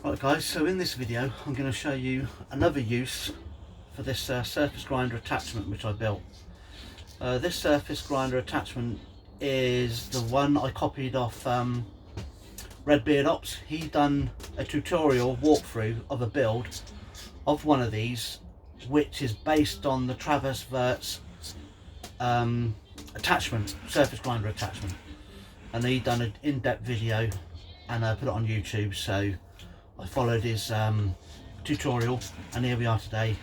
Right guys, so in this video I'm going to show you another use for this surface grinder attachment which I built. This surface grinder attachment is the one I copied off Redbeard Ops. He done a tutorial walkthrough of a build of one of these, which is based on the Traverse Verts attachment, surface grinder attachment, and he done an in-depth video and put it on YouTube. So I followed his tutorial, and here we are today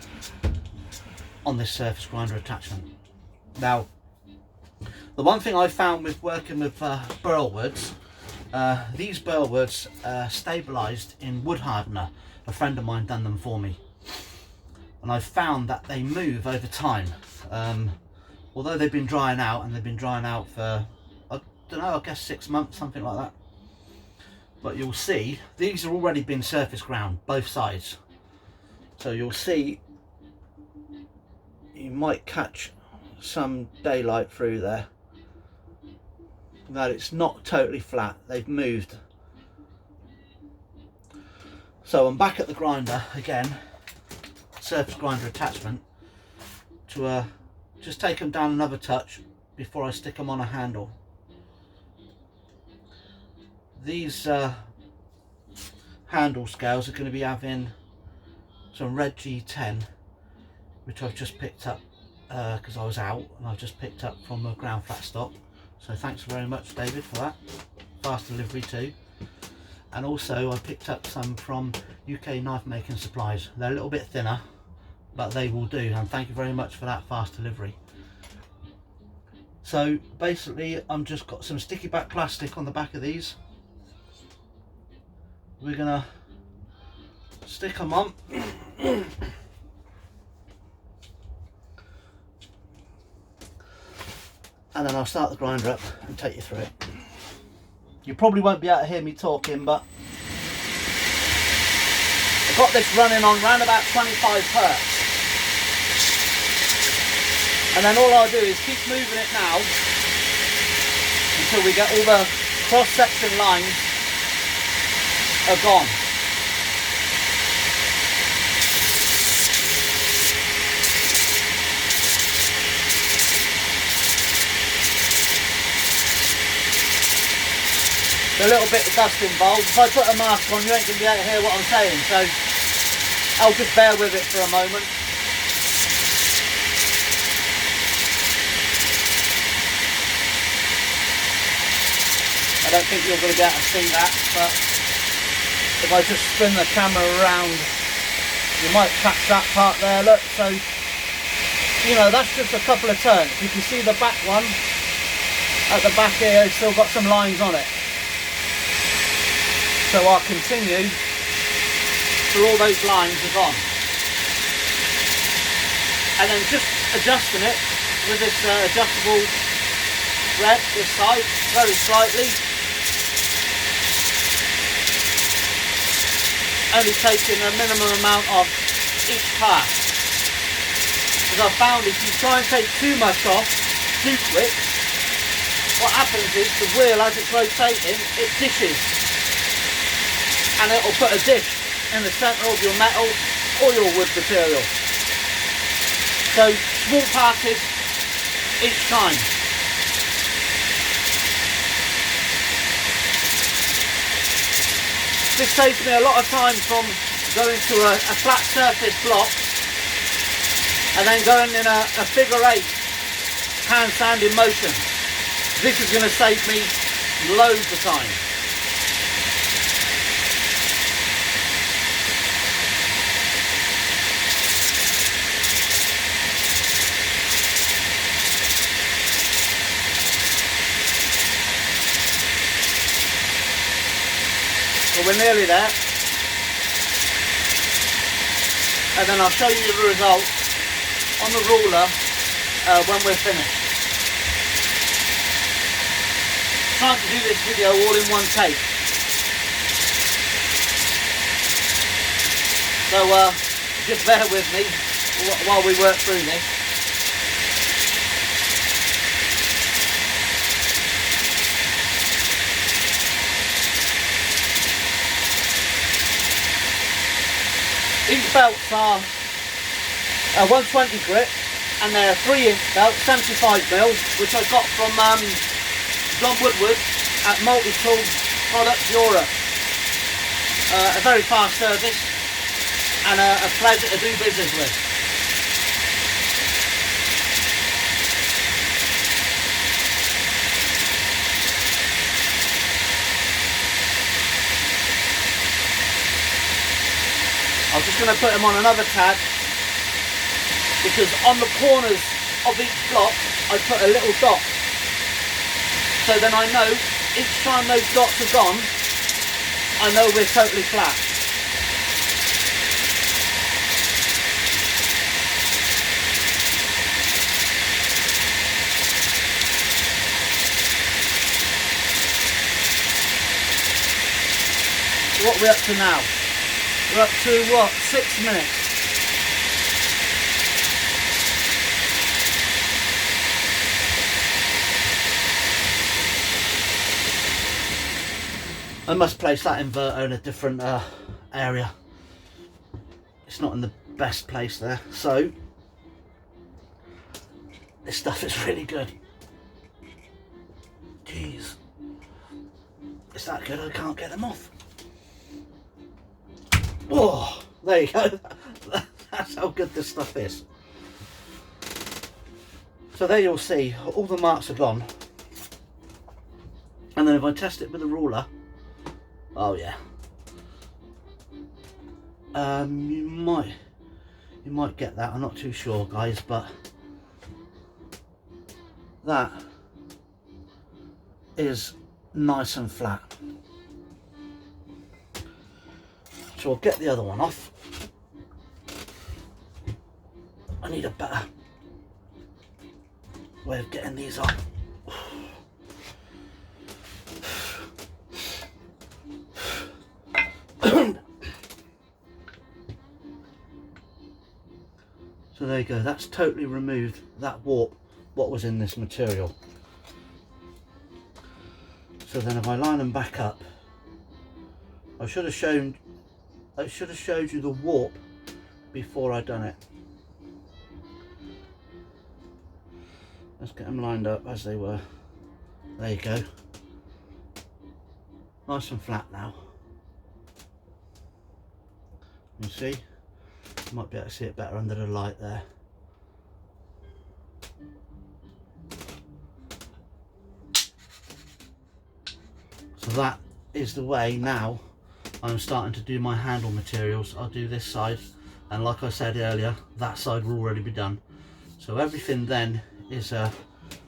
on this surface grinder attachment. Now, the one thing I found with working with burlwoods, these burlwoods stabilised in wood hardener. A friend of mine done them for me, and I found that they move over time. Although they've been drying out, and they've been drying out for, I don't know, I guess 6 months, something like that. But you'll see these have already been surface ground, both sides. So you'll see, you might catch some daylight through there, that it's not totally flat. They've moved. So I'm back at the grinder again, surface grinder attachment, to just take them down another touch before I stick them on a handle. These handle scales are going to be having some red G10, which I've just picked up because I was out, and I've just picked up from a ground flat stock. So thanks very much, David, for that. Fast delivery too. And also I picked up some from UK Knife Making Supplies. They're a little bit thinner, but they will do, and thank you very much for that fast delivery. So basically I'm just got some sticky back plastic on the back of these. We're gonna stick them on. And then I'll start the grinder up and take you through it. You probably won't be able to hear me talking, but I've got this running on round about 25 hertz. And then all I'll do is keep moving it now until we get all the cross-section lines are gone. There's a little bit of dust involved. If I put a mask on, you ain't going to be able to hear what I'm saying, so I'll just bear with it for a moment. I don't think you're going to be able to see that, but if I just spin the camera around, you might catch that part there. Look, so, you know, that's just a couple of turns. You can see the back one at the back here, it's still got some lines on it. So I'll continue till all those lines are gone. And then just adjusting it with this adjustable thread, this side, very slightly. Only taking a minimum amount of each pass. Because I've found if you try and take too much off too quick, what happens is the wheel, as it's rotating, it dishes. And it will put a dish in the centre of your metal or your wood material. So small passes each time. This saves me a lot of time from going to a flat surface block and then going in a figure 8 hand sanding motion. This is going to save me loads of time. Well, we're nearly there, and then I'll show you the result on the ruler when we're finished. I'm trying to do this video all in one take, so just bear with me while we work through this. These belts are 120 grit, and they're 3-inch belts, 75 mil, which I got from John Woodward at Multi Tool Products Europe. A very fast service and a pleasure to do business with. I'm just going to put them on another tag, because on the corners of each block I put a little dot, so then I know each time those dots are gone, I know we're totally flat. So what are we up to now? We're up to what, 6 minutes? I must place that inverter in a different area. It's not in the best place there. So this stuff is really good. Jeez, it's that good I can't get them off. Oh, there you go. That's how good this stuff is. So there you'll see all the marks are gone, and then if I test it with a ruler, oh yeah, you might get that. I'm not too sure, guys, but that is nice and flat. So I'll get the other one off. I need a better way of getting these off. So there you go, that's totally removed that warp, what was in this material. So then if I line them back up, I should have showed you the warp before I done it. Let's get them lined up as they were. There you go. Nice and flat now. You see? You might be able to see it better under the light there. So that is the way now I'm starting to do my handle materials. I'll do this side, and like I said earlier, that side will already be done. So everything then is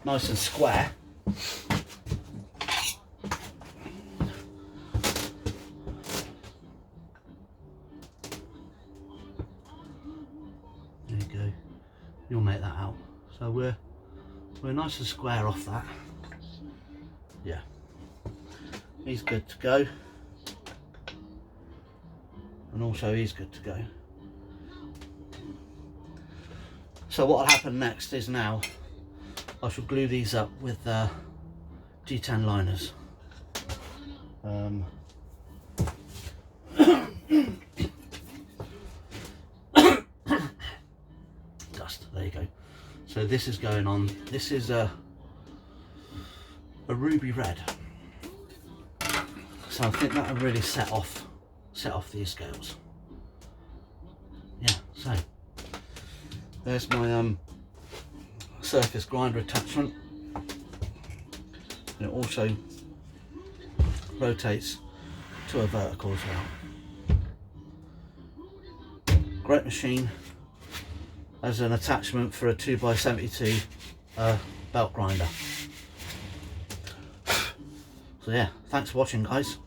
nice and square. There you go. You'll make that out. So we're nice and square off that. Yeah. He's good to go. And also he's good to go. So what will happen next is now I shall glue these up with G10 liners. Dust, there you go. So this is going on. This is a ruby red. So I think that'll really set off these scales. Yeah, so there's my surface grinder attachment, and it also rotates to a vertical as well. Great machine as an attachment for a 2x72 belt grinder. So yeah, thanks for watching, guys.